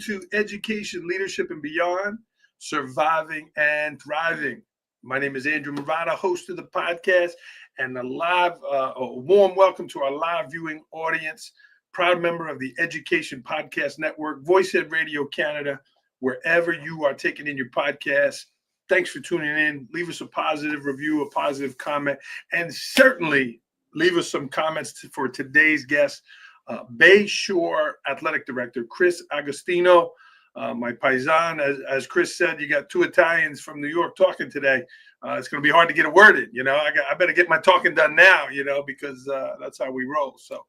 to Education, Leadership, and Beyond, Surviving and Thriving. My name is Andrew Murata, host of the podcast, and a warm welcome to our live viewing audience. Proud member of the Education Podcast Network, VoiceEd Radio Canada, wherever you are taking in your podcast. Thanks for tuning in. Leave us a positive review, a positive comment, and certainly leave us some comments for today's guest, Bay Shore Athletic Director, Chris Agostino. My paisan, as Chris said, you got two Italians from New York talking today. It's going to be hard to get a word in. I better get my talking done now, because that's how we roll. So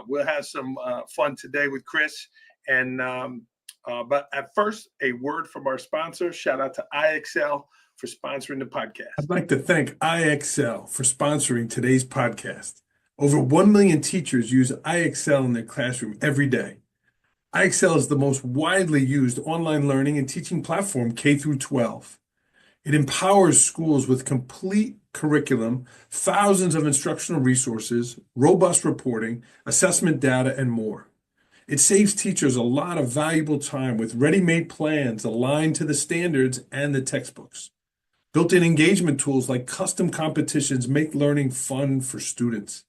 we'll have some fun today with Chris. But at first, a word from our sponsor. Shout out to IXL for sponsoring the podcast. I'd like to thank IXL for sponsoring today's podcast. Over 1 million teachers use IXL in their classroom every day. IXL is the most widely used online learning and teaching platform K through 12. It empowers schools with complete curriculum, thousands of instructional resources, robust reporting, assessment data, and more. It saves teachers a lot of valuable time with ready-made plans aligned to the standards and the textbooks. Built-in engagement tools like custom competitions make learning fun for students.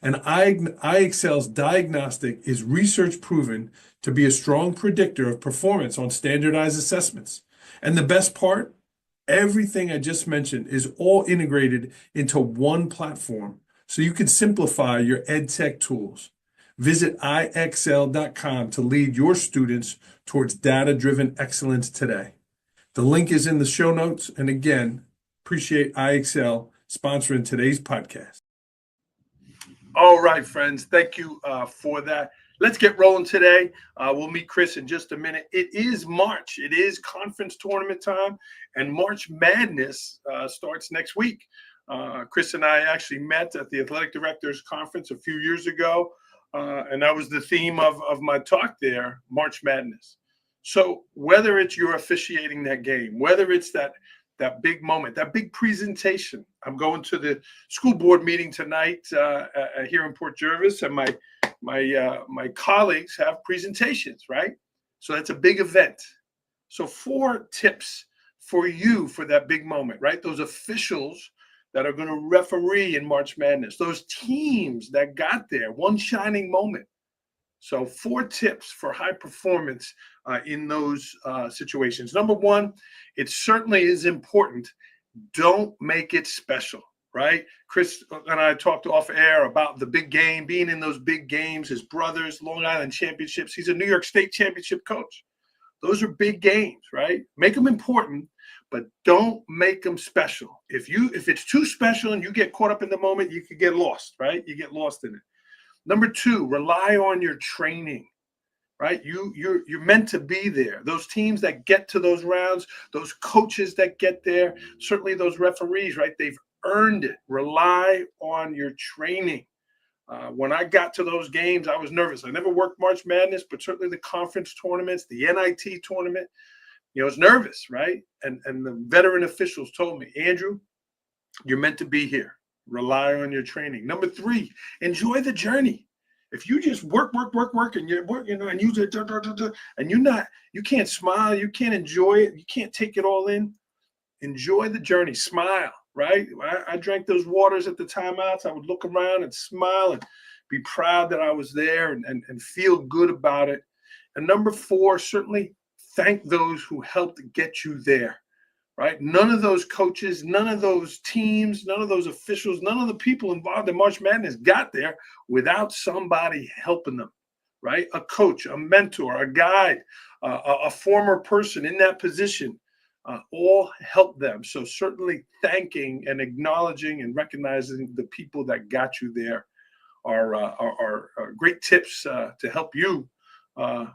And IXL's diagnostic is research proven to be a strong predictor of performance on standardized assessments. And the best part, everything I just mentioned is all integrated into one platform, so you can simplify your EdTech tools. Visit IXL.com to lead your students towards data-driven excellence today. The link is in the show notes. And again, appreciate IXL sponsoring today's podcast. All right, friends. Thank you for that. Let's get rolling today. We'll meet Chris in just a minute. It is March. It is conference tournament time, and March Madness starts next week. Chris and I actually met at the Athletic Directors Conference a few years ago, and that was the theme of my talk there, March Madness. So whether it's you're officiating that game, whether it's that big moment, that big presentation. I'm going to the school board meeting tonight here in Port Jervis, and my colleagues have presentations, right? So that's a big event. So 4 tips for you for that big moment, right? Those officials that are going to referee in March Madness, those teams that got there, one shining moment. So 4 tips for high performance in those situations. Number 1, it certainly is important. Don't make it special, right? Chris and I talked off air about the big game, being in those big games, his brothers, Long Island championships. He's a New York State championship coach. Those are big games, right? Make them important, but don't make them special. If it's too special and you get caught up in the moment, you could get lost, right? You get lost in it. Number 2, rely on your training, right? You're meant to be there. Those teams that get to those rounds, those coaches that get there, certainly those referees, right? They've earned it. Rely on your training. When I got to those games, I was nervous. I never worked March Madness, but certainly the conference tournaments, the NIT tournament, I was nervous, right? And the veteran officials told me, Andrew, you're meant to be here. Rely on your training. Number 3, enjoy the journey. If you just work, and you're working, and you can't smile, you can't enjoy it, you can't take it all in. Enjoy the journey. Smile, right? I drank those waters at the timeouts. I would look around and smile and be proud that I was there and feel good about it. And number 4, certainly thank those who helped get you there. Right? None of those coaches, none of those teams, none of those officials, none of the people involved in March Madness got there without somebody helping them, right? A coach, a mentor, a guide, a former person in that position, all helped them. So certainly thanking and acknowledging and recognizing the people that got you there are great tips to help you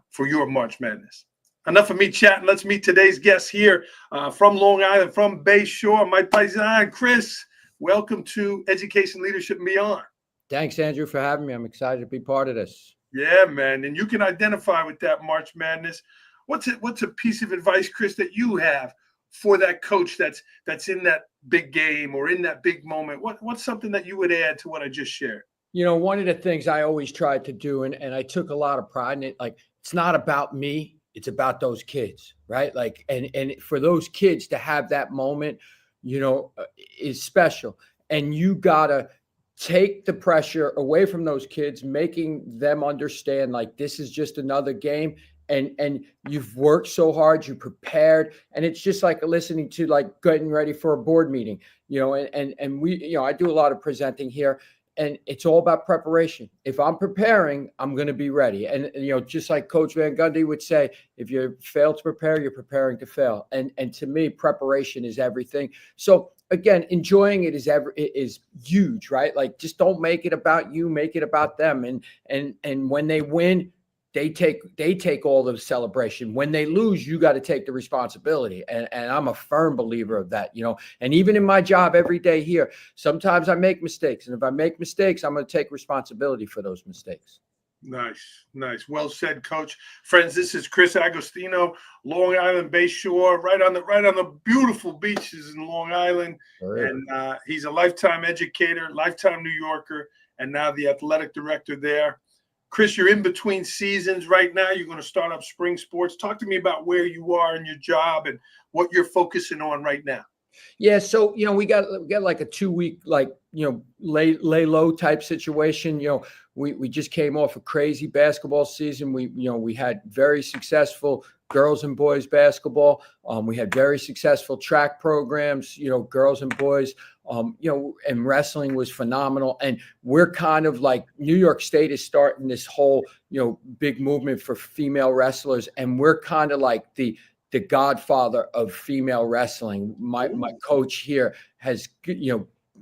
for your March Madness. Enough of me chatting. Let's meet today's guest here from Long Island, from Bay Shore, my paisan, Chris. Welcome to Education, Leadership, and Beyond. Thanks, Andrew, for having me. I'm excited to be part of this. Yeah, man. And you can identify with that March Madness. What's a piece of advice, Chris, that you have for that coach that's in that big game or in that big moment? What's something that you would add to what I just shared? One of the things I always tried to do, and I took a lot of pride in it, like, it's not about me. it's about those kids, right? Like, and for those kids to have that moment, is special. And you gotta take the pressure away from those kids, making them understand like this is just another game. And you've worked so hard, you prepared, and it's just like listening to like getting ready for a board meeting, and we, I do a lot of presenting here, and it's all about preparation. If I'm preparing, I'm going to be ready. And just like Coach Van Gundy would say, if you fail to prepare, you're preparing to fail. And to me, preparation is everything. So again, enjoying it is huge, right? Like, just don't make it about you, make it about them. And when they win, they take all the celebration. When they lose, you got to take the responsibility. And I'm a firm believer of that, and even in my job every day here, sometimes I make mistakes. And if I make mistakes, I'm going to take responsibility for those mistakes. Nice. Well said, Coach. Friends, this is Chris Agostino, Long Island Bay Shore, right on the beautiful beaches in Long Island. Sure. And he's a lifetime educator, lifetime New Yorker, and now the athletic director there. Chris, you're in between seasons right now. You're going to start up spring sports. Talk to me about where you are in your job and what you're focusing on right now. Yeah, so we got like a 2-week lay low type situation. We just came off a crazy basketball season. We had very successful girls and boys basketball. We had very successful track programs, girls and boys. And wrestling was phenomenal. And we're kind of like, New York State is starting this whole big movement for female wrestlers, and we're kind of like the godfather of female wrestling. My coach here has,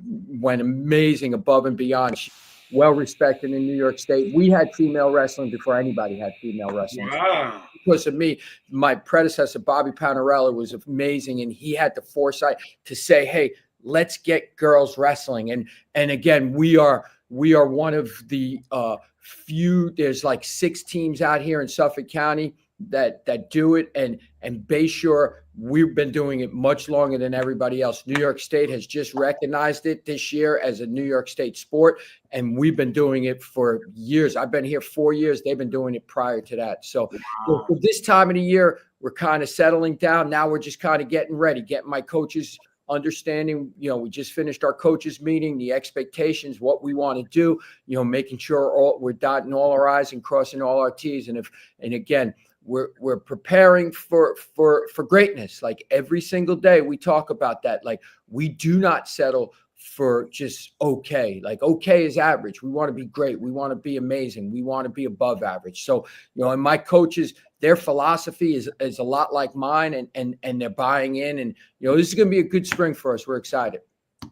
went amazing above and beyond. She's well respected in New York State. We had female wrestling before anybody had female wrestling. Wow. Because of me, my predecessor, Bobby Panarella, was amazing. And he had the foresight to say, hey, let's get girls wrestling. And again, we are one of the few, there's like 6 teams out here in Suffolk County that do it, and Bayshore, we've been doing it much longer than everybody else. New York State has just recognized it this year as a New York State sport, and we've been doing it for years. I've been here 4 years. They've been doing it prior to that. So for this time of the year, we're kind of settling down. Now we're just kind of getting ready, getting my coaches understanding, we just finished our coaches meeting, the expectations, what we want to do, making sure we're dotting all our I's and crossing all our T's. And again, we're preparing for greatness. Like, every single day we talk about that. Like, we do not settle for just okay. Like, okay is average. We want to be great. We want to be amazing. We want to be above average. So, and my coaches, their philosophy is a lot like mine, and they're buying in. And, this is going to be a good spring for us. We're excited.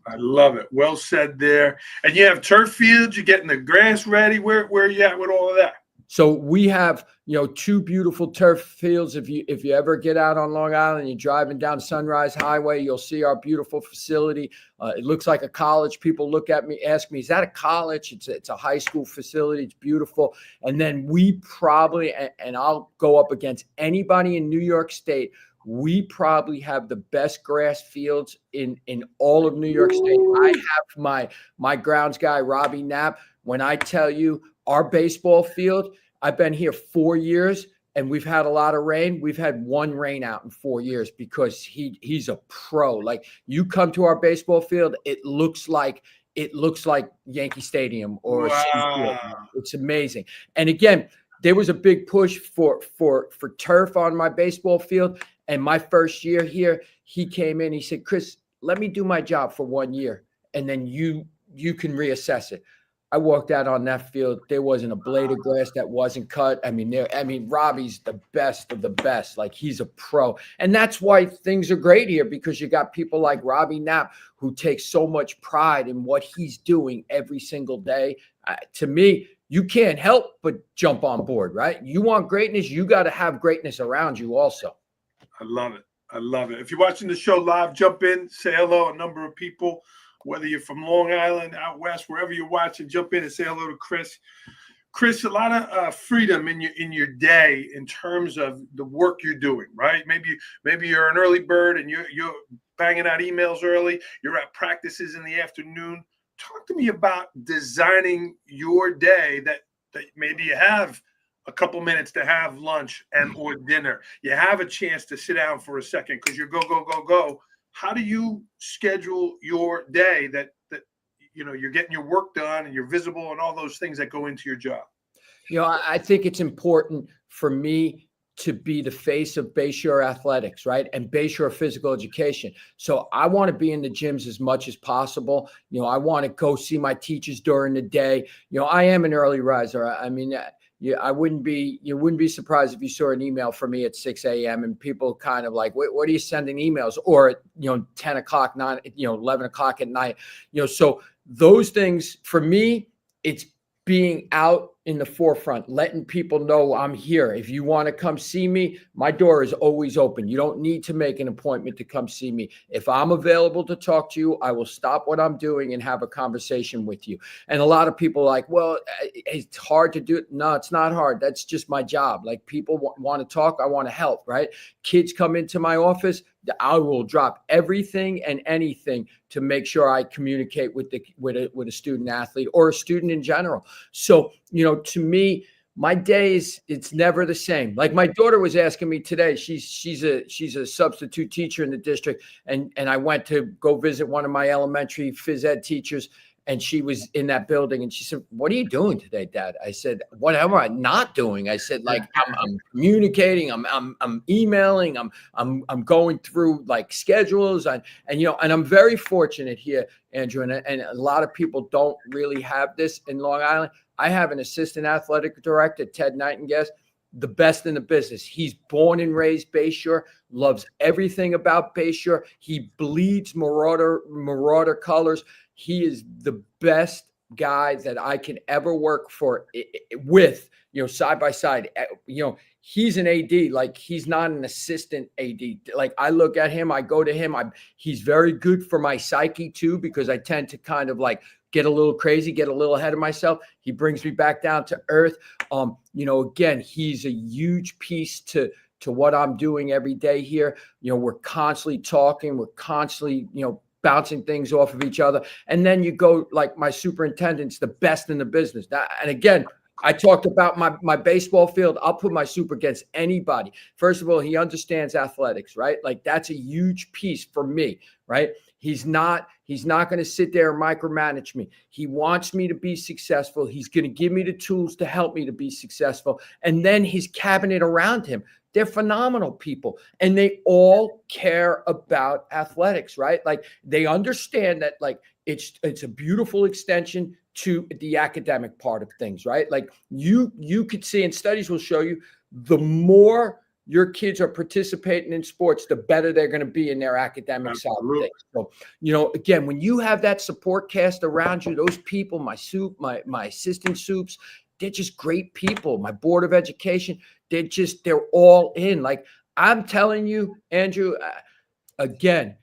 I love it. Well said there. And you have turf fields. You're getting the grass ready. Where are you at with all of that? So we have, 2 beautiful turf fields. If you ever get out on Long Island, you're driving down Sunrise Highway, you'll see our beautiful facility. It looks like a college. People look at me, ask me, is that a college? It's a high school facility. It's beautiful. And then we probably, and I'll go up against anybody in New York State, we probably have the best grass fields in all of New York State. I have my grounds guy, Robbie Knapp. When I tell you, our baseball field, I've been here 4 years, and we've had a lot of rain. We've had 1 rain out in 4 years because he's a pro. Like, you come to our baseball field, it looks like Yankee Stadium or Wow. It's amazing. And again, there was a big push for turf on my baseball field. And my first year here, he came in, he said, Chris, let me do my job for 1 year, and then you can reassess it. I walked out on that field. There wasn't a blade of grass that wasn't cut. I mean, Robbie's the best of the best. Like, he's a pro. And that's why things are great here, because you got people like Robbie Knapp who takes so much pride in what he's doing every single day. To me, you can't help but jump on board, right? You want greatness, you got to have greatness around you also. I love it. If you're watching the show live, jump in, say hello. A number of people, whether you're from Long Island, out west, wherever you're watching, jump in and say hello to Chris. Chris, a lot of freedom in your day in terms of the work you're doing, right? Maybe you're an early bird and you're banging out emails early. You're at practices in the afternoon. Talk to me about designing your day that maybe you have a couple minutes to have lunch and or dinner. You have a chance to sit down for a second because you're go. How do you schedule your day that you're getting your work done and you're visible and all those things that go into your job? I think it's important for me to be the face of Bayshore athletics, right? And Bayshore physical education. So I want to be in the gyms as much as possible. I want to go see my teachers during the day. I am an early riser. I mean, you wouldn't be surprised if you saw an email from me at 6 a.m. and people kind of like, what are you sending emails? Or at 10 o'clock, 9, 11 o'clock at night. So those things for me, it's being out in the forefront, letting people know I'm here. If you want to come see me, my door is always open. You don't need to make an appointment to come see me. If I'm available to talk to you, I will stop what I'm doing and have a conversation with you. And a lot of people are like, well, it's hard to do it. No, it's not hard. That's just my job. Like, people want to talk. I want to help, right? Kids come into my office. I will drop everything and anything to make sure I communicate with a student athlete or a student in general. So, to me, my days, it's never the same. Like, my daughter was asking me today, she's a substitute teacher in the district. And I went to go visit one of my elementary phys ed teachers, and she was in that building, and she said, "What are you doing today, Dad?" I said, "What am I not doing?" I said, "Like, I'm communicating, I'm emailing, I'm going through like schedules, and I'm very fortunate here, Andrew, and a lot of people don't really have this in Long Island. I have an assistant athletic director, Ted Nightingale, the best in the business. He's born and raised Bayshore, loves everything about Bayshore. He bleeds Marauder colors. He is the best guy that I can ever work with, side by side. He's an AD, like, he's not an assistant AD. Like, I look at him, I go to him. He's very good for my psyche too, because I tend to kind of like get a little crazy, get a little ahead of myself. He brings me back down to earth. Again, he's a huge piece to what I'm doing every day here. We're constantly talking, we're constantly, bouncing things off of each other. And then you go, like, my superintendent's the best in the business. And again, I talked about my baseball field. I'll put my super against anybody. First of all, he understands athletics, right? Like, that's a huge piece for me, right? He's not going to sit there and micromanage me. He wants me to be successful. He's going to give me the tools to help me to be successful. And then his cabinet around him, they're phenomenal people, and they all care about athletics, right? Like, they understand that, like, it's a beautiful extension to the academic part of things, right? Like, you could see, and studies will show you, the more your kids are participating in sports, the better they're going to be in their academic side of things. So, again, when you have that support cast around you, those people, my assistant soups, they're just great people. My board of education, they're all in. Like, I'm telling you, Andrew, again,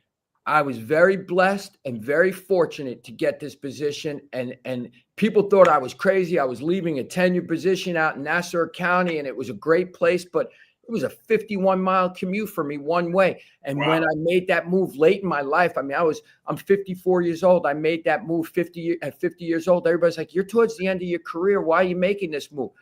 I was very blessed and very fortunate to get this position. And people thought I was crazy. I was leaving a tenured position out in Nassau County, and it was a great place, but it was a 51-mile commute for me one way. And when I made that move late in my life, I mean, I'm 54 years old. I made that move at 50 years old. Everybody's like, "You're towards the end of your career. Why are you making this move?"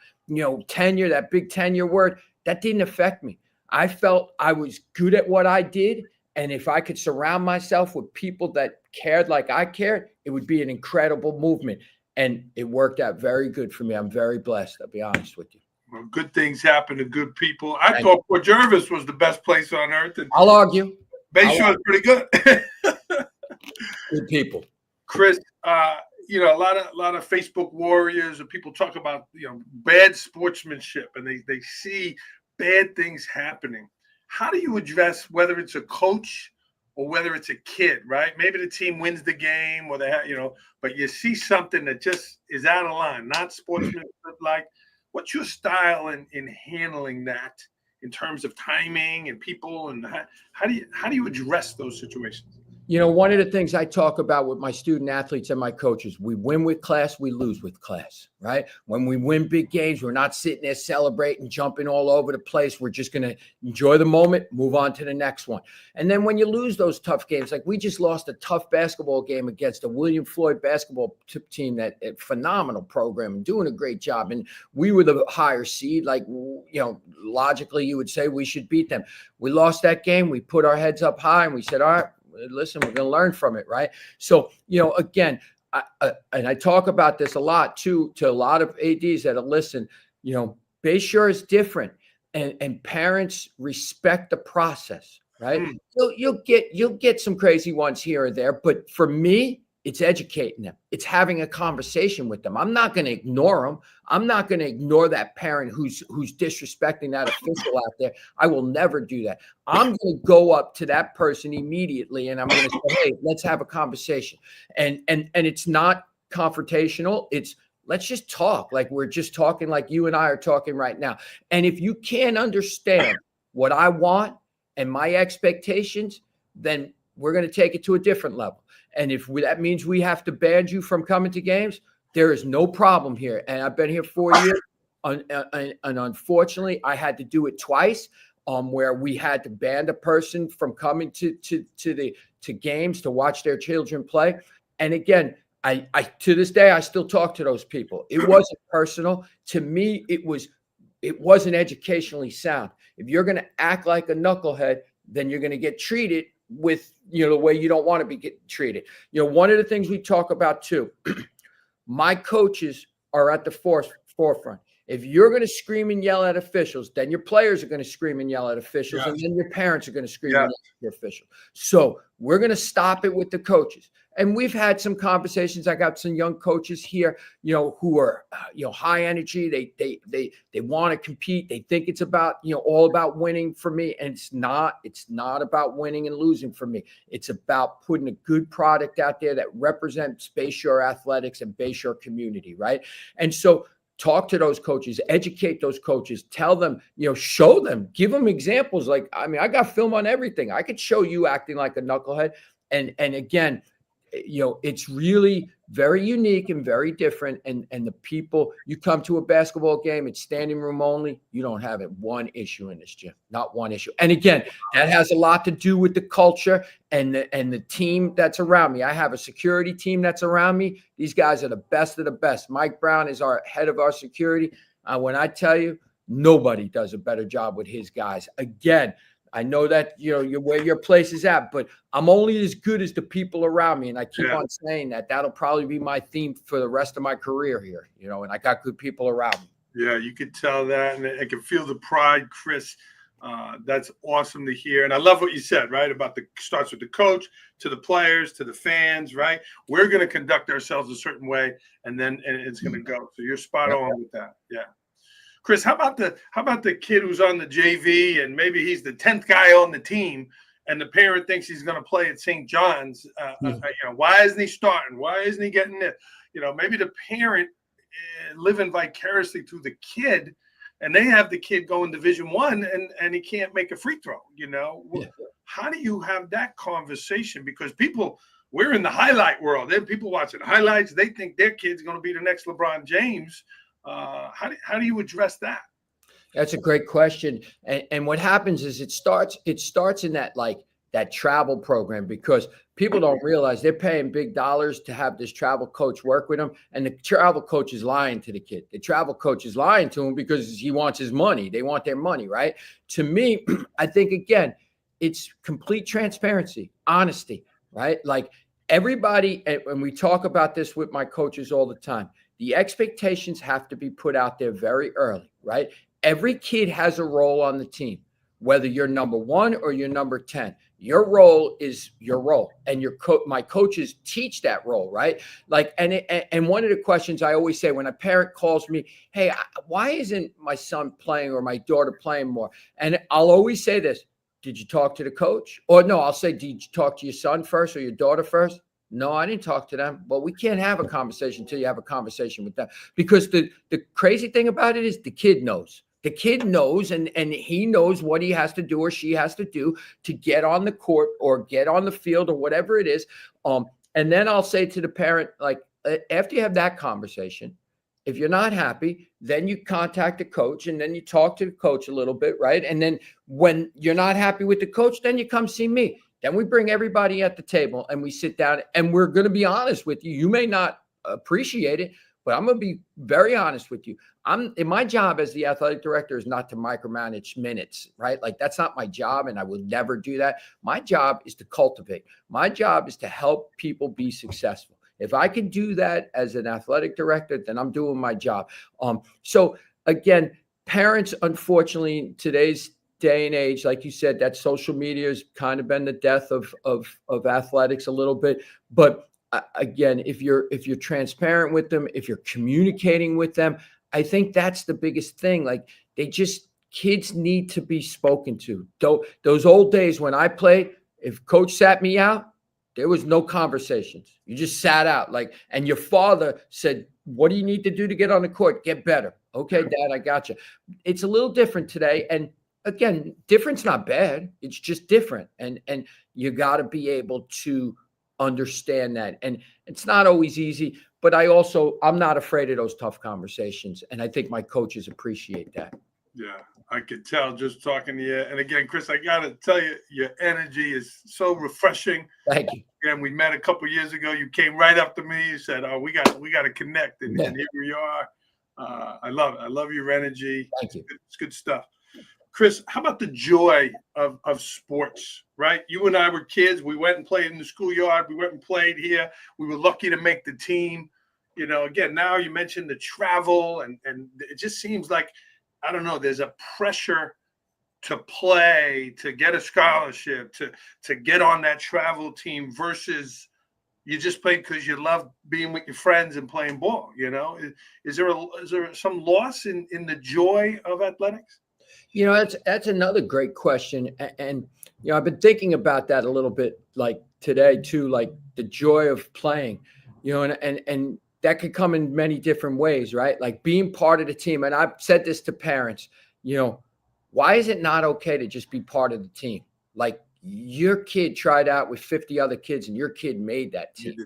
Tenure, that big tenure word, that didn't affect me. I felt I was good at what I did. And if I could surround myself with people that cared like I cared, it would be an incredible movement. And it worked out very good for me. I'm very blessed, I'll be honest with you. Well, good things happen to good people. I thought Port Jervis was the best place on earth. And I'll argue. Bayshore is pretty good. Good people. Chris, a lot of Facebook warriors and people talk about, bad sportsmanship, and they see bad things happening. How do you address, whether it's a coach or whether it's a kid, right? Maybe the team wins the game, or they have, but you see something that just is out of line, not sportsmanship like. What's your style in handling that in terms of timing and people, and how do you address those situations? One of the things I talk about with my student athletes and my coaches, we win with class, we lose with class, right? When we win big games, we're not sitting there celebrating, jumping all over the place. We're just going to enjoy the moment, move on to the next one. And then when you lose those tough games, like we just lost a tough basketball game against a William Floyd basketball team, that a phenomenal program and doing a great job. And we were the higher seed. Like, logically, you would say we should beat them. We lost that game. We put our heads up high and we said, all right, listen, we're going to learn from it, right? So, again, and I talk about this a lot too, to a lot of ADs that are listening. Bayshore is different, and parents respect the process, right? So you'll get some crazy ones here or there, but for me, it's educating them. It's having a conversation with them. I'm not going to ignore them. I'm not going to ignore that parent who's disrespecting that official out there. I will never do that. I'm going to go up to that person immediately and I'm going to say, hey, let's have a conversation. And it's not confrontational. It's let's just talk like we're just talking, like you and I are talking right now. And if you can't understand what I want and my expectations, then we're going to take it to a different level. And if that means we have to ban you from coming to games, there is no problem here. And I've been here 4 years. And unfortunately, I had to do it twice, where we had to ban a person from coming to games to watch their children play. And again, I to this day, I still talk to those people. It wasn't personal. To me, it wasn't educationally sound. If you're going to act like a knucklehead, then you're going to get treated with, the way you don't want to be treated. One of the things we talk about too, my coaches are at the forefront. If you're going to scream and yell at officials, then your players are going to scream and yell at officials, and then your parents are going to scream and yell at your officials. So we're going to stop it with the coaches. And we've had some conversations. I got some young coaches here, who are, high energy. They want to compete. They think it's about, all about winning for me. And it's not about winning and losing for me. It's about putting a good product out there that represents Bayshore athletics and Bayshore community, right? And so talk to those coaches, educate those coaches, tell them, show them, give them examples. Like, I got film on everything. I could show you acting like a knucklehead. And again, it's really very unique and very different. And the people, you come to a basketball game, it's standing room only. You don't have one issue in this gym, not one issue. And again, that has a lot to do with the culture and the team that's around me. I have a security team that's around me. These guys are the best of the best. Mike Brown is our head of our security. When I tell you, nobody does a better job with his guys. Again, I know that, where your place is at, but I'm only as good as the people around me. And I keep on saying that. That'll probably be my theme for the rest of my career here, and I got good people around me. Yeah, you could tell that. And I can feel the pride, Chris. That's awesome to hear. And I love what you said, right? About starts with the coach, to the players, to the fans, right? We're going to conduct ourselves a certain way, and it's going to go. So you're spot on with that. Yeah. Chris, how about the kid who's on the JV and maybe he's the 10th guy on the team and the parent thinks he's going to play at St. John's? Why isn't he starting? Why isn't he getting it? Maybe the parent living vicariously through the kid, and they have the kid going Division I and he can't make a free throw. How do you have that conversation? Because we're in the highlight world. There are people watching highlights. They think their kid's going to be the next LeBron James. How do you address that? That's a great question. And what happens is it starts in that travel program, because people don't realize they're paying big dollars to have this travel coach work with them. And the travel coach is lying to the kid. The travel coach is lying to him because he wants his money. They want their money, right? To me, I think, again, it's complete transparency, honesty, right? Like everybody, and we talk about this with my coaches all the time, the expectations have to be put out there very early, right? Every kid has a role on the team, whether you're number 1 or you're number 10. Your role is your role, and my coaches teach that role, right? Like, and one of the questions I always say when a parent calls me, hey, why isn't my son playing or my daughter playing more? And I'll always say this: did you talk to the coach? Or no, I'll say, did you talk to your son first or your daughter first? No, I didn't talk to them. Well, we can't have a conversation until you have a conversation with them, because the crazy thing about it is the kid knows. The kid knows, and he knows what he has to do or she has to do to get on the court or get on the field or whatever it is. And then I'll say to the parent, like, after you have that conversation, if you're not happy, then you contact the coach and then you talk to the coach a little bit, right? And then when you're not happy with the coach, then you come see me. Then we bring everybody at the table and we sit down and we're going to be honest with you. You may not appreciate it, but I'm going to be very honest with you. My job as the athletic director is not to micromanage minutes, right? Like, that's not my job, and I will never do that. My job is to cultivate. My job is to help people be successful. If I can do that as an athletic director, then I'm doing my job. So again, parents, unfortunately, in today's day and age, like you said, that social media has kind of been the death of athletics a little bit. But again, if you're transparent with them, if you're communicating with them, I think that's the biggest thing. Like, kids need to be spoken to. Those old days when I played, if coach sat me out, there was no conversations. You just sat out, and your father said, what do you need to do to get on the court? Get better. Okay, Dad, I got you. It's a little different today. And again, different's not bad. It's just different. And you got to be able to understand that. And it's not always easy, but I'm not afraid of those tough conversations. And I think my coaches appreciate that. Yeah, I could tell just talking to you. And again, Chris, I got to tell you, your energy is so refreshing. Thank you. Again, we met a couple of years ago. You came right up to me. You said, "Oh, we got to connect," and here we are. I love it. I love your energy. Thank you. It's good stuff. Chris, how about the joy of sports, right? You and I were kids. We went and played in the schoolyard. We went and played here. We were lucky to make the team. Again, now you mentioned the travel, and it just seems like, I don't know, there's a pressure to play, to get a scholarship, to get on that travel team versus you just play because you love being with your friends and playing ball. Is there some loss in the joy of athletics? That's another great question. And I've been thinking about that a little bit, like today too, like the joy of playing, and that could come in many different ways, right? Like being part of the team. And I've said this to parents, why is it not okay to just be part of the team? Like, your kid tried out with 50 other kids and your kid made that team.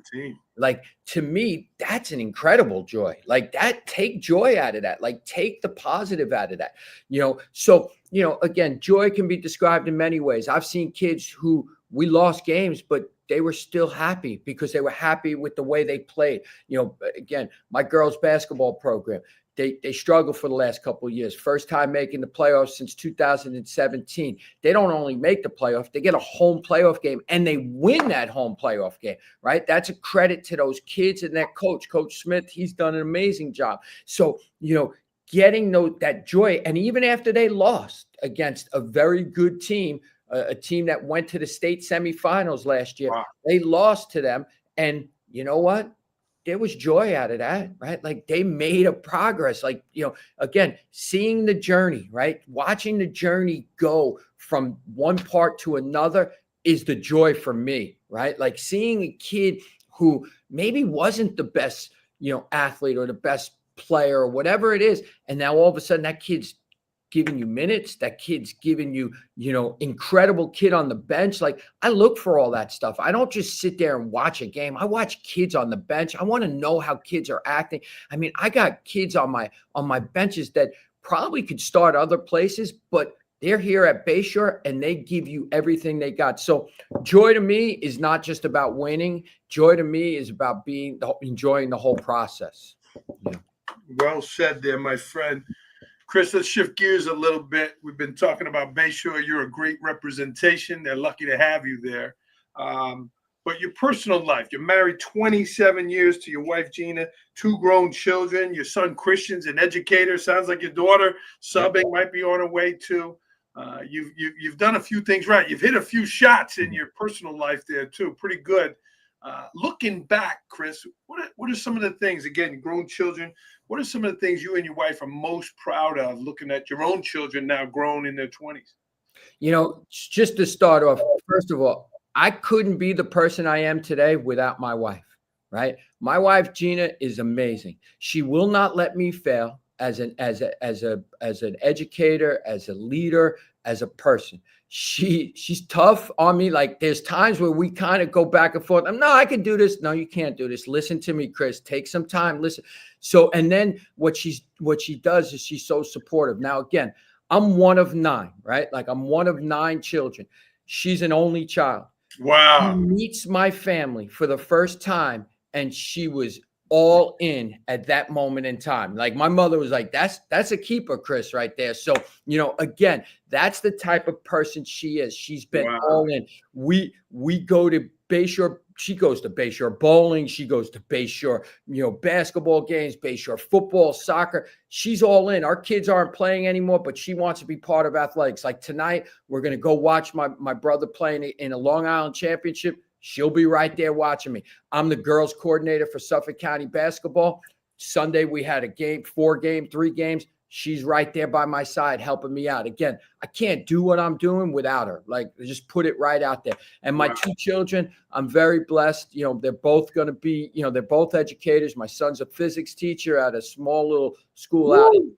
Like, to me, that's an incredible joy. Like, take joy out of that. Like, take the positive out of that. So, again, joy can be described in many ways. I've seen kids who we lost games, but they were still happy because they were happy with the way they played. Again, my girls' basketball program, they struggled for the last couple of years. First time making the playoffs since 2017. They don't only make the playoff, they get a home playoff game and they win that home playoff game, right? That's a credit to those kids and that coach, Coach Smith. He's done an amazing job. So, getting that joy. And even after they lost against a very good team, a team that went to the state semifinals last year, wow, they lost to them. And you know what? There was joy out of that, right? Like, they made a progress. Like, again, seeing the journey, right? Watching the journey go from one part to another is the joy for me, right? Like, seeing a kid who maybe wasn't the best, athlete or the best player or whatever it is. And now all of a sudden that kid's giving you minutes, that kid's giving you, incredible kid on the bench. Like, I look for all that stuff. I don't just sit there and watch a game. I watch kids on the bench. I want to know how kids are acting. I mean, I got kids on my benches that probably could start other places, but they're here at Bayshore and they give you everything they got. So joy to me is not just about winning. Joy to me is about enjoying the whole process. Yeah. Well said there, my friend. Chris, let's shift gears a little bit. We've been talking about Bayshore. You're a great representation. They're lucky to have you there. But your personal life, you're married 27 years to your wife, Gina, 2 grown children. Your son, Christian's an educator. Sounds like your daughter, subbing, might be on her way too. You've done a few things right. You've hit a few shots in your personal life there too. Pretty good. Looking back, Chris, what are some of the things, again, grown children, what are some of the things you and your wife are most proud of looking at your own children now grown in their 20s? Just to start off, first of all, I couldn't be the person I am today without my wife, right? My wife, Gina, is amazing. She will not let me fail. as an educator, as a leader, as a person. She's tough on me. Like there's times where we kind of go back and forth. No, I can do this. No, you can't do this. Listen to me, Chris. Take some time. Listen. So, and then what she does is she's so supportive. Now, again, I'm one of 9, right? Like I'm one of 9 children. She's an only child. Wow. She meets my family for the first time, and she was all in at that moment in time. Like my mother was like, that's a keeper, Chris, right there. So, again, that's the type of person she is. She's been all in. We go to Bayshore. She goes to Bayshore bowling. She goes to Bayshore, basketball games, Bayshore football, soccer. She's all in. Our kids aren't playing anymore, but she wants to be part of athletics. Like tonight, we're going to go watch my brother playing in a Long Island championship. She'll be right there watching me. I'm the girls coordinator for Suffolk County basketball. Sunday, we had a game, 3 games. She's right there by my side helping me out. Again, I can't do what I'm doing without her. Like, just put it right out there. And my 2 children, I'm very blessed. They're both going to be, they're both educators. My son's a physics teacher at a small little school out in,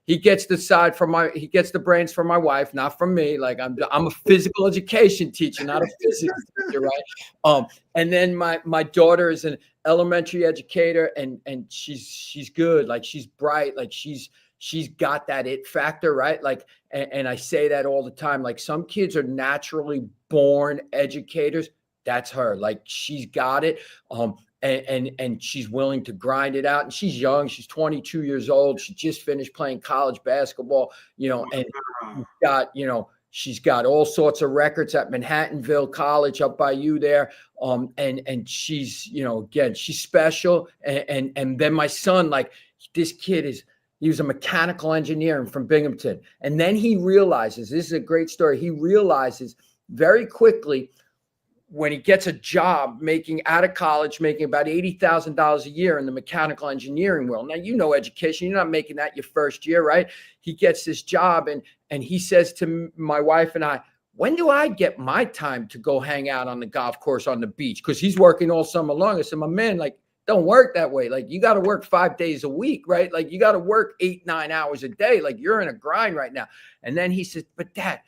he gets he gets the brains from my wife, not from me. Like I'm a physical education teacher, not a physics teacher, right? And then my daughter is an elementary educator, and she's good. Like she's bright. Like she's got that it factor, right? Like, and I say that all the time. Like some kids are naturally born educators. That's her. Like she's got it. And she's willing to grind it out. And she's young. She's 22 years old. She just finished playing college basketball, and she's got all sorts of records at Manhattanville College up by you there. And she's, again, she's special. And then my son, like this kid he was a mechanical engineer from Binghamton. And then he realizes, this is a great story. He realizes very quickly when he gets a job out of college, making about $80,000 a year in the mechanical engineering world. Now, education, you're not making that your first year, right? He gets this job and he says to my wife and I, when do I get my time to go hang out on the golf course on the beach? Because he's working all summer long. I said, my man, like, don't work that way. Like you got to work 5 days a week, right? Like you got to work 8-9 hours a day. Like you're in a grind right now. And then he says, but Dad,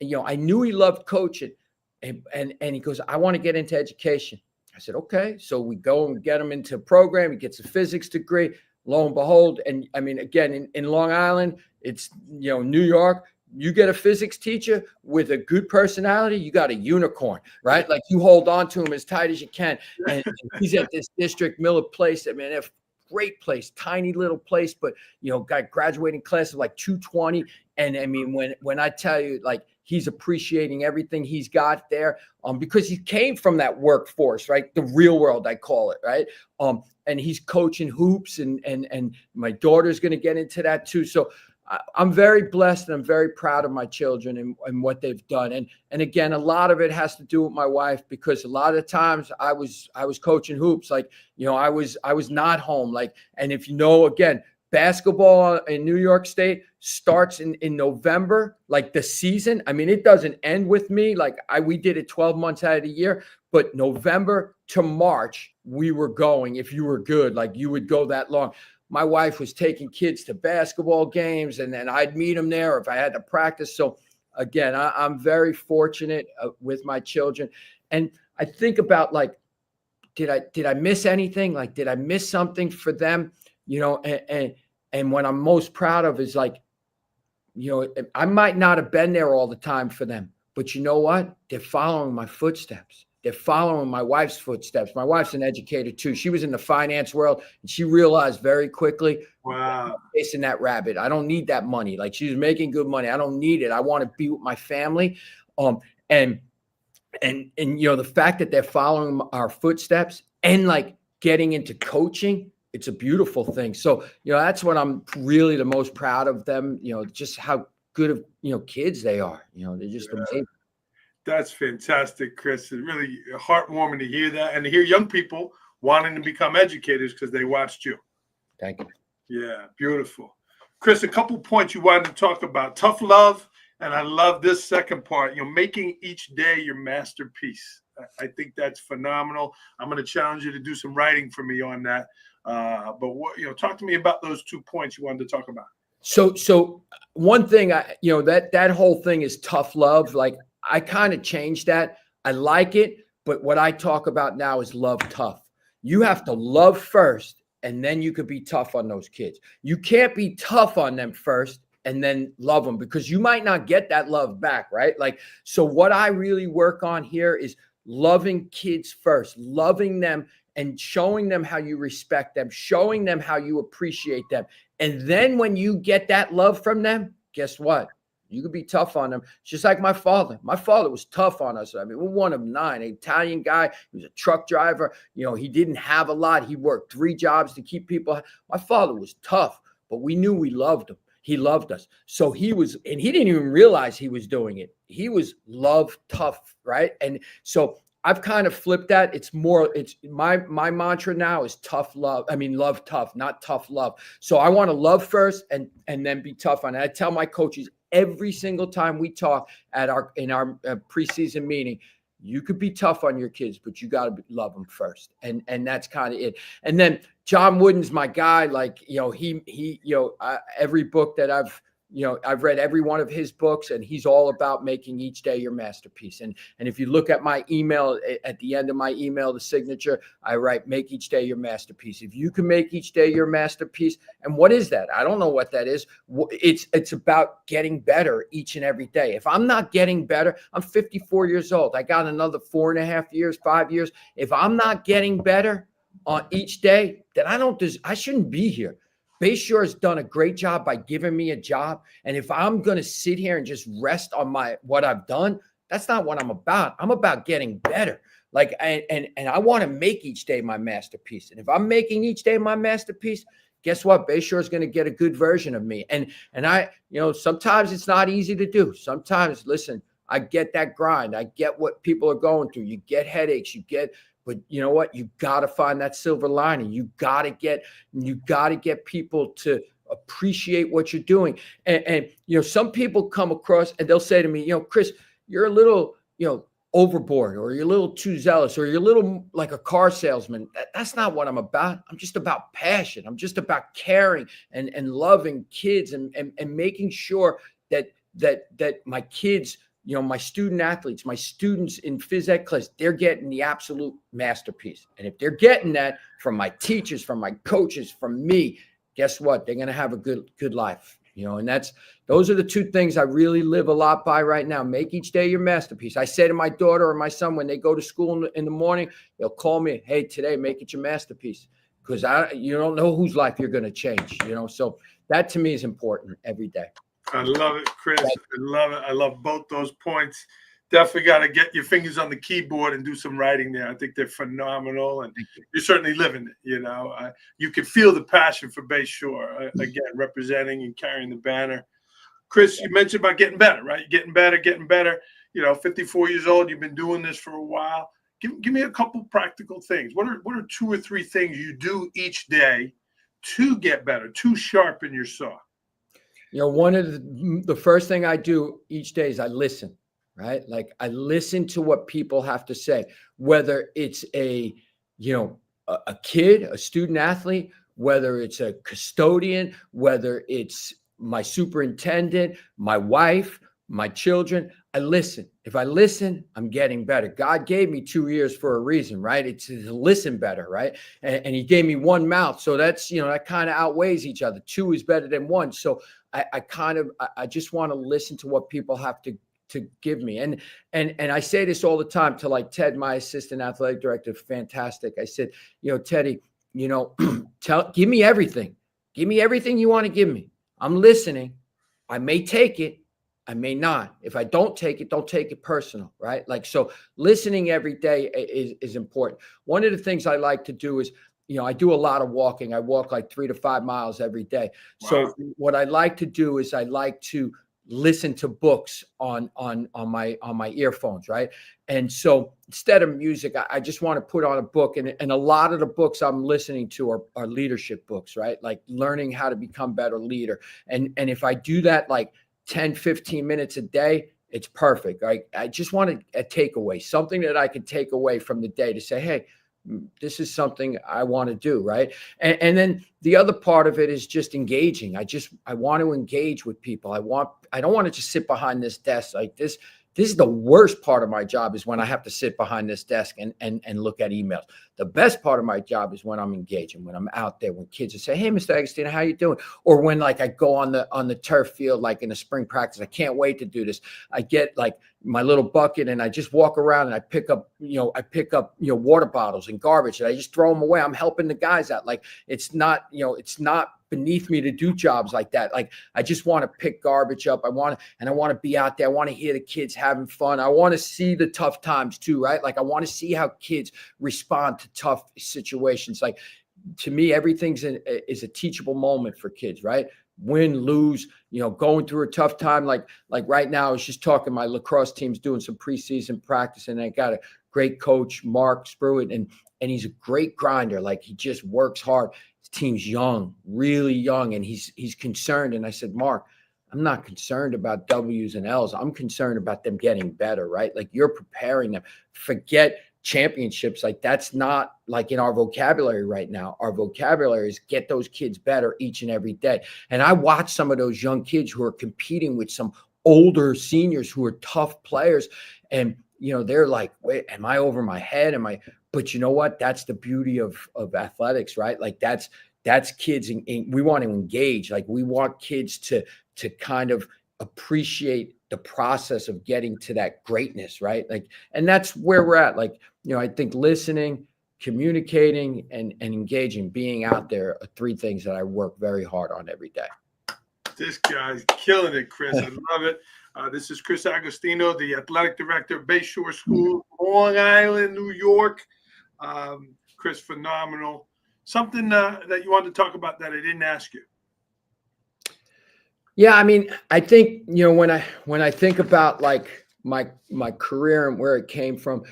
I knew he loved coaching. And he goes, I want to get into education. I said, okay. So we go and get him into a program. He gets a physics degree. Lo and behold, and I mean, again, in Long Island, it's, New York, you get a physics teacher with a good personality, you got a unicorn, right? Like you hold on to him as tight as you can. And he's at this district, Miller Place. I mean, a great place, tiny little place, but, got graduating class of like 220. And I mean, when I tell you, like, he's appreciating everything he's got there, because he came from that workforce, right? The real world, I call it, right? And he's coaching hoops, and my daughter's going to get into that too. So I'm very blessed, and I'm very proud of my children and what they've done. And again, a lot of it has to do with my wife, because a lot of times I was coaching hoops, like, I was not home, like, and if again, basketball in New York State starts in November, like the season. I mean, it doesn't end with me. Like we did it 12 months out of the year, but November to March, we were going. If you were good, like you would go that long. My wife was taking kids to basketball games, and then I'd meet them there if I had to practice. So again, I'm very fortunate with my children. And I think about, like, did I miss anything? Like, did I miss something for them? And what I'm most proud of is, like, I might not have been there all the time for them, but you know what? They're following my footsteps. They're following my wife's footsteps. My wife's an educator too. She was in the finance world, and she realized very quickly, wow, I'm chasing that rabbit. I don't need that money. Like, she was making good money. I don't need it. I want to be with my family. And the fact that they're following our footsteps and, like, getting into coaching, it's a beautiful thing. So, that's what I'm really the most proud of them, just how good of, kids they are. They're just amazing. That's fantastic, Chris. It's really heartwarming to hear that, and to hear young people wanting to become educators because they watched you. Thank you. Yeah, beautiful. Chris, a couple points you wanted to talk about. Tough love, and I love this second part, making each day your masterpiece. I think that's phenomenal. I'm going to challenge you to do some writing for me on that. But talk to me about those 2 points you wanted to talk about. So one thing that whole thing is tough love. Like I kind of changed that. I like it, but what I talk about now is love tough. You have to love first, and then you could be tough on those kids. You can't be tough on them first and then love them, because you might not get that love back, right? Like, so what I really work on here is loving kids first, loving them and showing them how you respect them, showing them how you appreciate them. And then when you get that love from them, guess what? You could be tough on them. It's just like my father. My father was tough on us. I mean, we're one of 9, an Italian guy. He was a truck driver. He didn't have a lot. He worked 3 jobs to keep people. My father was tough, but we knew we loved him. He loved us. So he didn't even realize he was doing it. He was love tough, right? And so I've kind of flipped that. It's my mantra now is tough love. I mean, love tough, not tough love. So I want to love first and then be tough on it. I tell my coaches every single time we talk in our preseason meeting, you could be tough on your kids, but you got to love them first. And that's kind of it. And then John Wooden's my guy. Like, every book that I've read every one of his books, and he's all about making each day your masterpiece. And if you look at my email, at the end of my email, the signature, I write, make each day your masterpiece. If you can make each day your masterpiece, and what is that? I don't know what that is. It's about getting better each and every day. If I'm not getting better, I'm 54 years old. I got another 4.5 years, 5 years. If I'm not getting better on each day, then I shouldn't be here. Bayshore has done a great job by giving me a job. And if I'm going to sit here and just rest on what I've done, that's not what I'm about. I'm about getting better. Like, and I want to make each day my masterpiece. And if I'm making each day my masterpiece, guess what? Bayshore is going to get a good version of me. And I, sometimes it's not easy to do. Sometimes, listen, I get that grind. I get what people are going through. You get headaches, but you know what? You got to find that silver lining. You got to get people to appreciate what you're doing. And some people come across and they'll say to me, Chris, you're a little, overboard, or you're a little too zealous, or you're a little like a car salesman. That's not what I'm about. I'm just about passion. I'm just about caring and loving kids and making sure that my kids, my student athletes, my students in phys ed class, they're getting the absolute masterpiece. And if they're getting that from my teachers, from my coaches, from me, guess what? They're going to have a good life. And those are the 2 things I really live a lot by right now. Make each day your masterpiece. I say to my daughter or my son, when they go to school in the morning, they'll call me, hey, today, make it your masterpiece. Because you don't know whose life you're going to change, So that to me is important every day. I love it, Chris. I love it. I love both those points. Definitely got to get your fingers on the keyboard and do some writing there. I think they're phenomenal, and you're certainly living it. You can feel the passion for Bayshore, again, representing and carrying the banner. Chris, you mentioned about getting better, right? Getting better. 54 years old. You've been doing this for a while. Give me a couple practical things. What are 2 or 3 things you do each day to get better, to sharpen your saw? One of the first thing I do each day is I listen, right? Like I listen to what people have to say, whether it's a kid, a student athlete, whether it's a custodian, whether it's my superintendent, my wife, my children. I listen. If I listen, I'm getting better. God gave me 2 ears for a reason, right? It's to listen better, right? And he gave me 1 mouth. So that's, that kind of outweighs each other. 2 is better than 1. So I just want to listen to what people have to give me. And I say this all the time to like Ted, my assistant athletic director, fantastic. I said, Teddy, give me everything. Give me everything you want to give me. I'm listening. I may take it. I may not. If I don't take it personal, right? Like, so listening every day is important. One of the things I like to do is, I do a lot of walking. I walk like 3 to 5 miles every day. Wow. So what I like to do is I like to listen to books on my earphones, right? And so instead of music, I just want to put on a book. And a lot of the books I'm listening to are leadership books, right? Like learning how to become a better leader. And if I do that like 10, 15 minutes a day, it's perfect. I just want a takeaway, something that I can take away from the day to say, hey, this is something I want to do, right? And then the other part of it is just engaging. I want to engage with people. I don't want to just sit behind this desk like this. This is the worst part of my job, is when I have to sit behind this desk and look at emails. The best part of my job is when I'm engaging, when I'm out there, when kids will say, "Hey, Mr. Agostino, how you doing?" Or when like I go on the turf field, like in a spring practice, I can't wait to do this. I get like my little bucket and I just walk around and I pick up water bottles and garbage and I just throw them away. I'm helping the guys out. Like it's not beneath me to do jobs like that. Like I just want to pick garbage up. I want to be out there. I want to hear the kids having fun. I want to see the tough times too, right? Like I want to see how kids respond to tough situations. Like to me, everything's is a teachable moment for kids, right? Win, lose, going through a tough time. Like right now, I was just talking, my lacrosse team's doing some preseason practice and I got a great coach, Mark Spruitt, and he's a great grinder. Like he just works hard. His team's young, really young, and he's concerned. And I said, Mark, I'm not concerned about W's and L's. I'm concerned about them getting better, right? Like you're preparing them. Forget championships. Like that's not like in our vocabulary right now. Our vocabulary is get those kids better each and every day. And I watch some of those young kids who are competing with some older seniors who are tough players. And, they're like, wait, am I over my head? But you know what? That's the beauty of athletics, right? Like that's kids. We want to engage. Like we want kids to kind of appreciate the process of getting to that greatness, right? Like, and that's where we're at. Like, I think listening, communicating, and engaging, being out there are three things that I work very hard on every day. This guy's killing it, Chris. I love it. This is Chris Agostino, the athletic director of Bayshore School, Long Island, New York. Chris, phenomenal. Something that you wanted to talk about that I didn't ask you. Yeah, I mean, I think, when I think about like my career and where it came from,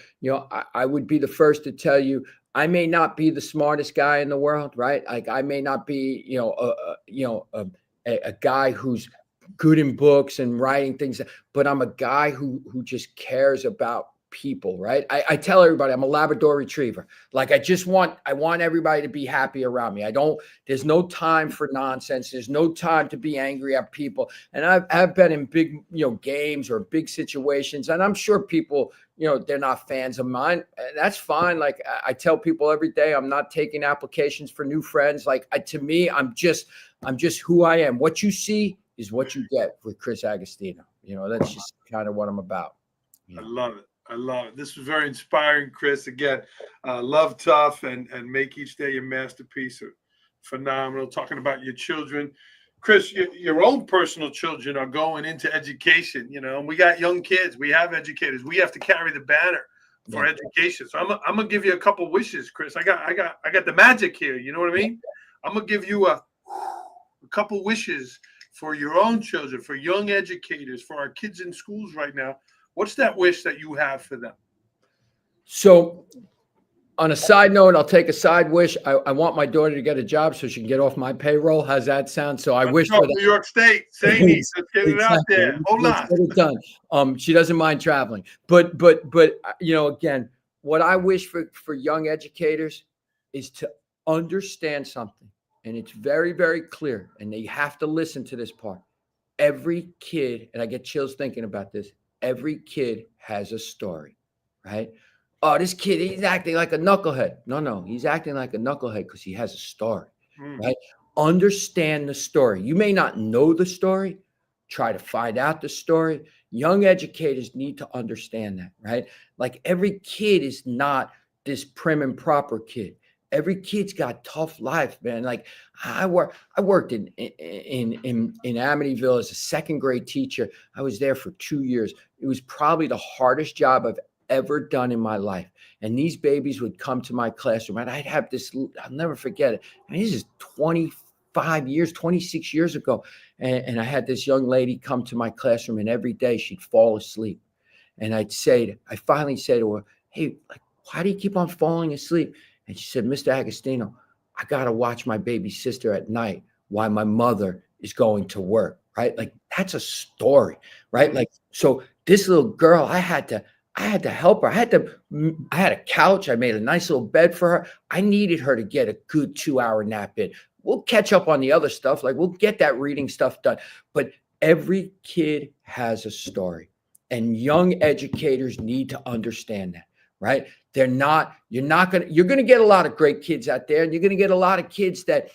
I would be the first to tell you, I may not be the smartest guy in the world, right? Like I may not be, a guy who's good in books and writing things, but I'm a guy who just cares about people, right? I tell everybody I'm a Labrador retriever. Like I want everybody to be happy around me. There's no time for nonsense. There's no time to be angry at people. And I've been in big, games or big situations, and I'm sure people, they're not fans of mine. And that's fine. Like I tell people every day, I'm not taking applications for new friends. Like to me, I'm just who I am. What you see is what you get with Chris Agostino. That's just kind of what I'm about. I love it. I love it. This was very inspiring, Chris. Again, love tough and make each day your masterpiece. Phenomenal. Talking about your children. Chris, your own personal children are going into education, and we got young kids. We have educators. We have to carry the banner for education. So I'm gonna give you a couple wishes, Chris. I got the magic here. You know what I mean? I'm gonna give you a couple wishes for your own children, for young educators, for our kids in schools right now. What's that wish that you have for them? So on a side note, I'll take a side wish. I want my daughter to get a job so she can get off my payroll. How's that sound? So I wish for New York State. Let's get it out there. Hold on. Get it done. She doesn't mind traveling. But again, what I wish for young educators is to understand something. And it's very, very clear. And they have to listen to this part. Every kid, and I get chills thinking about this, every kid has a story, right? Oh, this kid, he's acting like a knucklehead. No, he's acting like a knucklehead because he has a story, right? Understand the story. You may not know the story. Try to find out the story. Young educators need to understand that, right? Like every kid is not this prim and proper kid. Every kid's got tough life, man. Like I worked in Amityville as a second grade teacher. I was there for 2 years. It was probably the hardest job I've ever done in my life. And these babies would come to my classroom and I'd have this, I'll never forget it. And this is 25 years, 26 years ago. And I had this young lady come to my classroom and every day she'd fall asleep. And I finally say to her, hey, like, why do you keep on falling asleep? And she said, Mr. Agostino, I got to watch my baby sister at night while my mother is going to work, right? Like that's a story, right? Like, so this little girl, I had I had to help her. I had a couch. I made a nice little bed for her. I needed her to get a good 2-hour nap in. We'll catch up on the other stuff. Like we'll get that reading stuff done. But every kid has a story, and young educators need to understand that, right? You're going to get a lot of great kids out there, and you're going to get a lot of kids that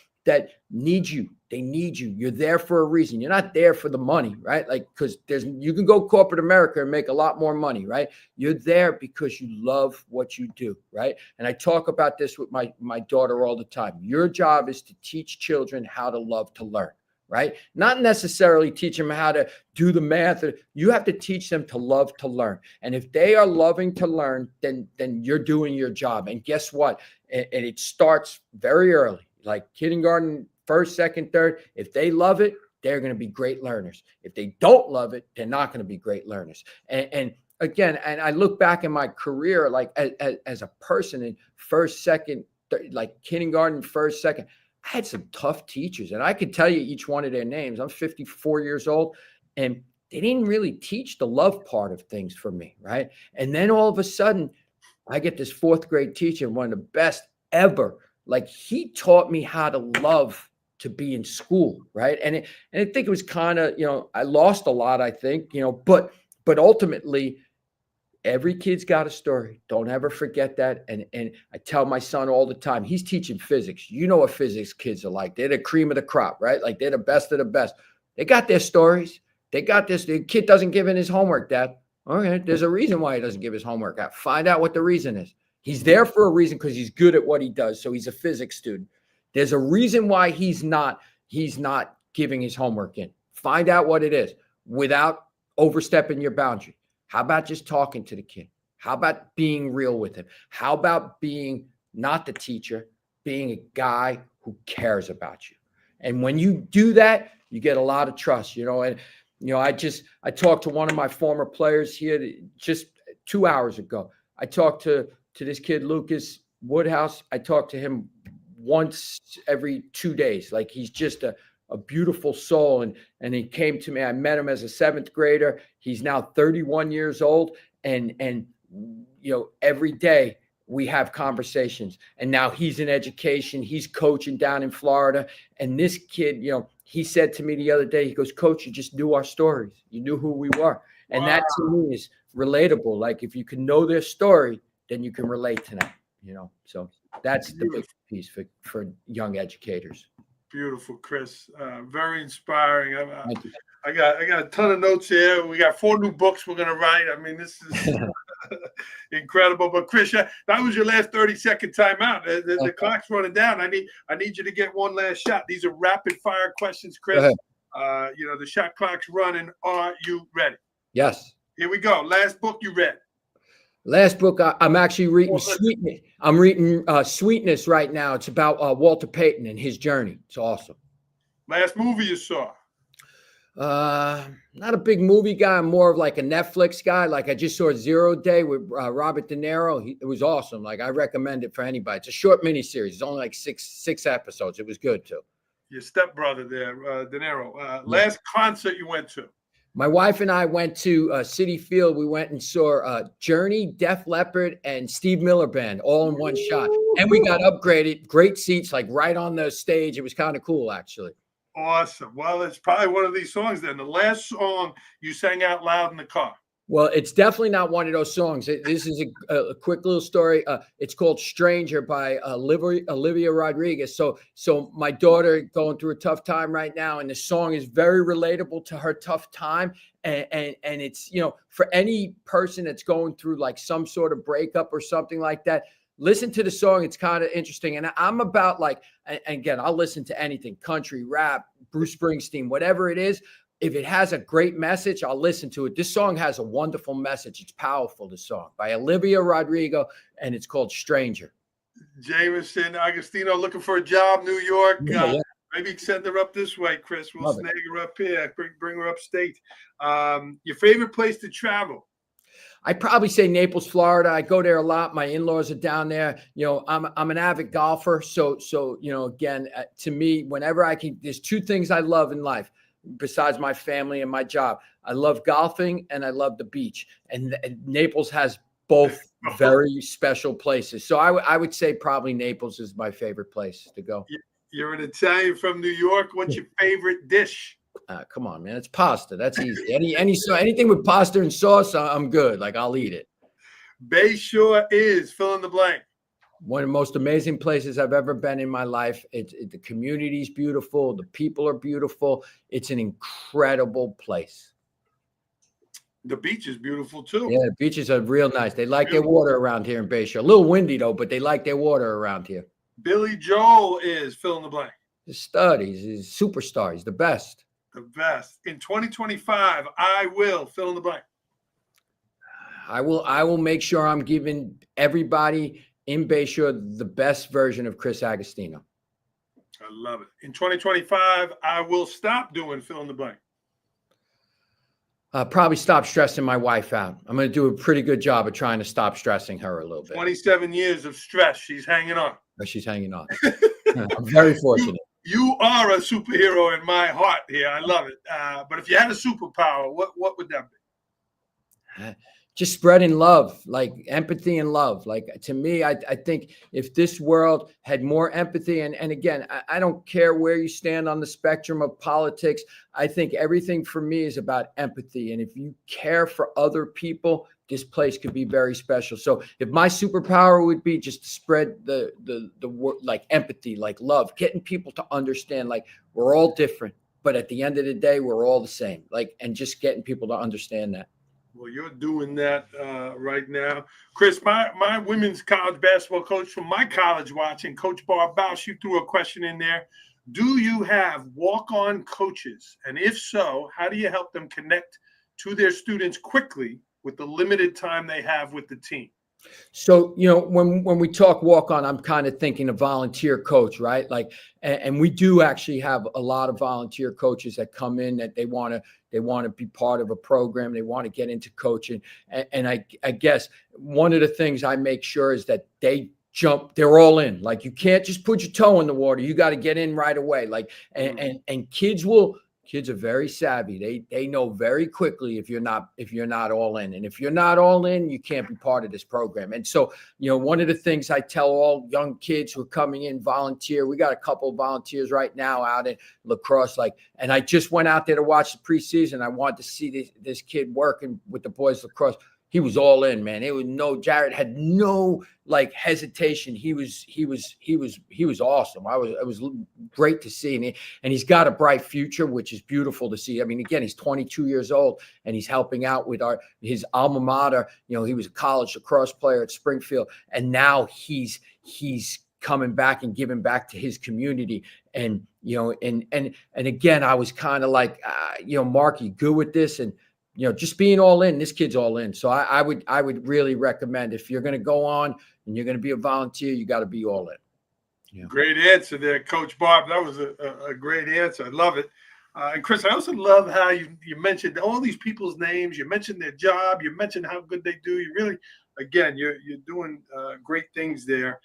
need you. They need you. You're there for a reason. You're not there for the money, right? Like, because you can go corporate America and make a lot more money, right? You're there because you love what you do, right? And I talk about this with my daughter all the time. Your job is to teach children how to love to learn, right? Not necessarily teach them how to do the math. You have to teach them to love to learn. And if they are loving to learn, then you're doing your job. And guess what? And it starts very early, like kindergarten, first, second, third. If they love it, they're going to be great learners. If they don't love it, they're not going to be great learners. And again, and I look back in my career, like as a person in first, second, like kindergarten, first, second, I had some tough teachers, and I could tell you each one of their names. I'm 54 years old, and they didn't really teach the love part of things for me, right? And then all of a sudden, I get this fourth grade teacher, one of the best ever. Like he taught me how to love to be in school, right? And I think it was kind of, I lost a lot, I think, but ultimately, every kid's got a story. Don't ever forget that. And I tell my son all the time, he's teaching physics. You know what physics kids are like. They're the cream of the crop, right? Like they're the best of the best. They got their stories. They got this. The kid doesn't give in his homework, Dad. All right, there's a reason why he doesn't give his homework out. Find out what the reason is. He's there for a reason because he's good at what he does. So he's a physics student. There's a reason why he's not giving his homework in. Find out what it is without overstepping your boundary. How about just talking to the kid? How about being real with him? How about being not the teacher, being a guy who cares about you? And when you do that, you get a lot of trust, and I talked to one of my former players here just 2 hours ago. I talked to this kid, Lucas Woodhouse. I talk to him once every 2 days. Like he's just a beautiful soul. And he came to me. I met him as a 7th grader. He's now 31 years old. And every day we have conversations. And now he's in education. He's coaching down in Florida. And this kid, he said to me the other day, he goes, Coach, you just knew our stories. You knew who we were. And Wow. that to me is relatable. Like if you can know their story, then you can relate to them, So that's the big piece for young educators. Beautiful, Chris. Very inspiring. I got a ton of notes here. We got 4 new books we're going to write. I mean, this is incredible. But Chris, that was your last 30-second timeout. The clock's running down. I need you to get one last shot. These are rapid fire questions, Chris. The shot clock's running. Are you ready? Yes. Here we go. Last book you read. Last book, I'm actually reading Sweetness. I'm reading Sweetness right now. It's about Walter Payton and his journey. It's awesome. Last movie you saw? Not a big movie guy. I'm more of like a Netflix guy. Like I just saw 0 Day with Robert De Niro. It was awesome. Like I recommend it for anybody. It's a short miniseries. It's only like six episodes. It was good too. Your stepbrother there, De Niro. Last concert you went to? My wife and I went to Citi Field. We went and saw Journey, Def Leppard, and Steve Miller Band all in one shot. And we got upgraded. Great seats, like right on the stage. It was kind of cool, actually. Awesome. Well, it's probably one of these songs then. The last song you sang out loud in the car. Well, it's definitely not one of those songs. This is a quick little story. It's called Stranger by Olivia Rodrigo. So my daughter going through a tough time right now, and the song is very relatable to her tough time. And it's, for any person that's going through like some sort of breakup or something like that, listen to the song. It's kind of interesting. And I'm about like, and again, I'll listen to anything, country, rap, Bruce Springsteen, whatever it is. If it has a great message, I'll listen to it. This song has a wonderful message. It's powerful, the song by Olivia Rodrigo, and it's called Stranger. Jameson Agostino looking for a job, New York. Yeah. Maybe send her up this way, Chris. We'll Love snag her up here, bring her upstate. Your favorite place to travel? I'd probably say Naples, Florida. I go there a lot. My in-laws are down there. I'm an avid golfer. So again, to me, whenever I can, there's 2 things I love in life. besides my family and my job. I love golfing and I love the beach. And Naples has both very special places. So I would say probably Naples is my favorite place to go. You're an Italian from New York. What's your favorite dish? Come on, man. It's pasta. That's easy. Anything with pasta and sauce, I'm good. Like, I'll eat it. Bayshore is fill in the blank. One of the most amazing places I've ever been in my life. The community's beautiful. The people are beautiful. It's an incredible place. The beach is beautiful too. Yeah, the beaches are real nice. They like their water around here in Bayshore. A little windy though, but they like their water around here. Billy Joel is fill in the blank. He's a stud. He's a superstar. He's the best. The best. In 2025, I will fill in the blank. I will make sure I'm giving everybody in Bayshore the best version of Chris Agostino. I love it. In 2025, I will stop doing fill in the blank. Probably stop stressing my wife out. I'm going to do a pretty good job of trying to stop stressing her a little bit. 27 years of stress. She's hanging on. She's hanging on. I'm very fortunate. You are a superhero in my heart here. I love it. But if you had a superpower, what would that be? Just spreading love, like empathy and love. Like, to me, I think if this world had more empathy, and again, I don't care where you stand on the spectrum of politics. I think everything for me is about empathy. And if you care for other people, this place could be very special. So if my superpower would be just to spread the like empathy, like love, getting people to understand, like, we're all different, but at the end of the day, we're all the same. Like, and just getting people to understand that. Well, you're doing that right now. Chris, my women's college basketball coach from my college watching, Coach Barbausch, you threw a question in there. Do you have walk-on coaches? And if so, how do you help them connect to their students quickly with the limited time they have with the team? So, when we talk walk on, I'm kind of thinking of volunteer coach, right? Like, and we do actually have a lot of volunteer coaches that come in that they want to be part of a program. They want to get into coaching. And I guess one of the things I make sure is that they're all in. Like, you can't just put your toe in the water. You got to get in right away. Like, and kids are very savvy. They know very quickly if you're not all in. And if you're not all in, you can't be part of this program. And so, one of the things I tell all young kids who are coming in, volunteer. We got a couple of volunteers right now out in La Crosse. And I just went out there to watch the preseason. I wanted to see this kid working with the boys La Crosse. He was all in, man. Jared had no hesitation. He was awesome. It was great to see. And he's got a bright future, which is beautiful to see. I mean, again, he's 22 years old and he's helping out with his alma mater. He was a college lacrosse player at Springfield. And now he's coming back and giving back to his community. And, and again, I was kind of like, Mark, you good with this? And, just being all in. This kid's all in. So I would really recommend, if you're going to go on and you're going to be a volunteer, you got to be all in. Yeah. Great answer there, Coach Barb. That was a great answer. I love it. And Chris, I also love how you mentioned all these people's names. You mentioned their job. You mentioned how good they do. You really, again, you're doing great things there.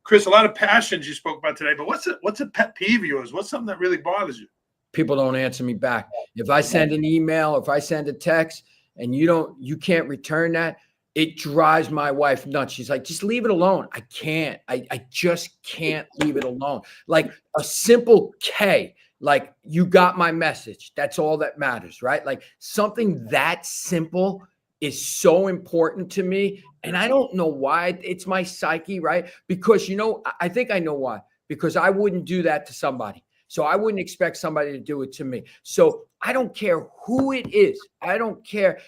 Chris, a lot of passions you spoke about today, but what's a pet peeve of yours? What's something that really bothers you? People don't answer me back. If I send an email, if I send a text and you can't return that, it drives my wife nuts. She's like, just leave it alone. I can't. I just can't leave it alone. Like a simple K, like, you got my message. That's all that matters, right? Like, something that simple is so important to me. And I don't know why. It's my psyche, right? Because, I think I know why. Because I wouldn't do that to somebody. So I wouldn't expect somebody to do it to me. So I don't care who it is. I don't care.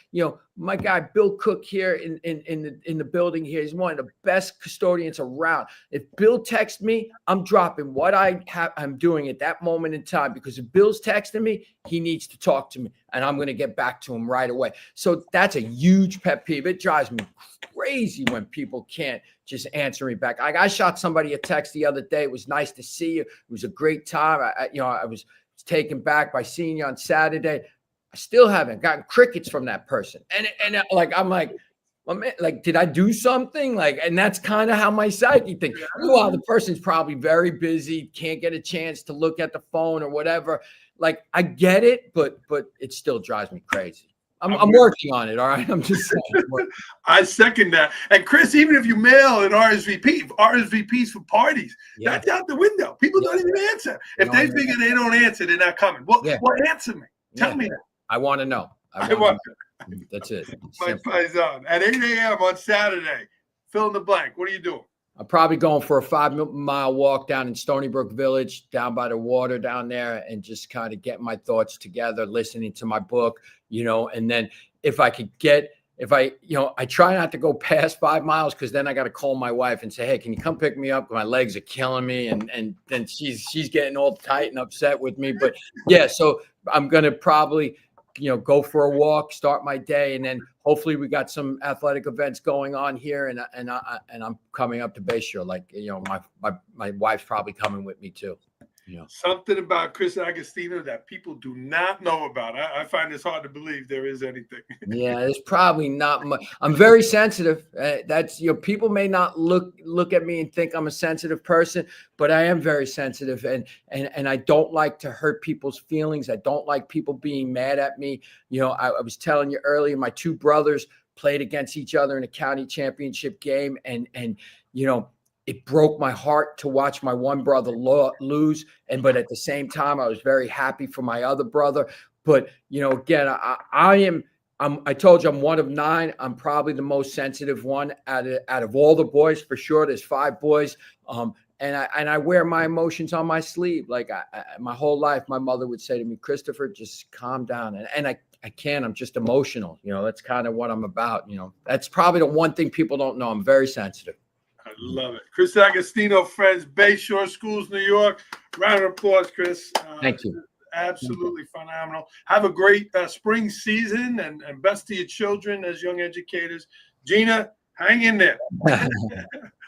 My guy, Bill Cook here in the building here, is one of the best custodians around. If Bill texts me, I'm dropping what I'm doing at that moment in time, because if Bill's texting me, he needs to talk to me and I'm going to get back to him right away. So that's a huge pet peeve. It drives me crazy when people can't just answer me back. I shot somebody a text the other day. It was nice to see you. It was a great time. I was taken back by seeing you on Saturday. I still haven't gotten crickets from that person. And I'm like, well, man, like, did I do something? Like, and that's kind of how my psyche thinks. Meanwhile, the person's probably very busy, can't get a chance to look at the phone or whatever. Like, I get it, but it still drives me crazy. I'm working on it. All right. I'm just saying. I second that. And Chris, even if you mail an RSVPs for parties, that's out the window. People don't even answer. If they figure they don't answer, they're not coming. Well, answer me. Tell me that. I want to know. That's it. My paisan. At 8 a.m. on Saturday, fill in the blank. What are you doing? I'm probably going for a 5-mile walk down in Stony Brook Village, down by the water down there, and just kind of get my thoughts together, listening to my book, and then if I try not to go past 5 miles, because then I got to call my wife and say, hey, can you come pick me up? My legs are killing me. And then she's getting all tight and upset with me. But yeah, so I'm going to probably, go for a walk, start my day, and then hopefully we got some athletic events going on here, and I'm coming up to Bayshore. Like, my wife's probably coming with me too. Something about Chris Agostino that people do not know about. I find this hard to believe there is anything. Yeah, there's probably not much. I'm very sensitive. That's people may not look at me and think I'm a sensitive person, but I am very sensitive, and I don't like to hurt people's feelings. I don't like people being mad at me. I was telling you earlier, my two brothers played against each other in a county championship game, and it broke my heart to watch my one brother lose. But at the same time, I was very happy for my other brother. But, again, I told you I'm one of 9. I'm probably the most sensitive one out of all the boys, for sure. There's 5 boys. And I wear my emotions on my sleeve. Like my whole life, my mother would say to me, Christopher, just calm down. And I can't, I'm just emotional. That's kind of what I'm about. That's probably the one thing people don't know. I'm very sensitive. I love it. Chris Agostino, friends, Bayshore Schools, New York. Round of applause, Chris. Thank you. Absolutely phenomenal. Have a great spring season, and best to your children as young educators. Gina, hang in there.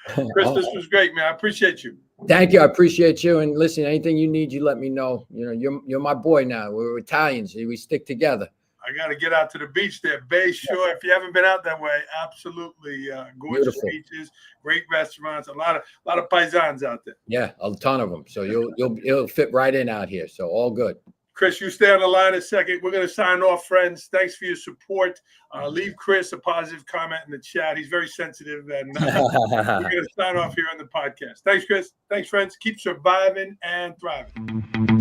Chris, this was great, man. I appreciate you. Thank you. I appreciate you. And listen, anything you need, you let me know. You're my boy now. We're Italians. We stick together. I got to get out to the beach there. Bayshore, if you haven't been out that way, absolutely gorgeous Beautiful. beaches, great restaurants, a lot of paisans out there. Yeah, a ton of them. So you'll fit right in out here. So all good. Chris, you stay on the line a second. We're going to sign off, friends. Thanks for your support. Leave Chris a positive comment in the chat. He's very sensitive, and we're going to sign off here on the podcast. Thanks, Chris. Thanks, friends. Keep surviving and thriving.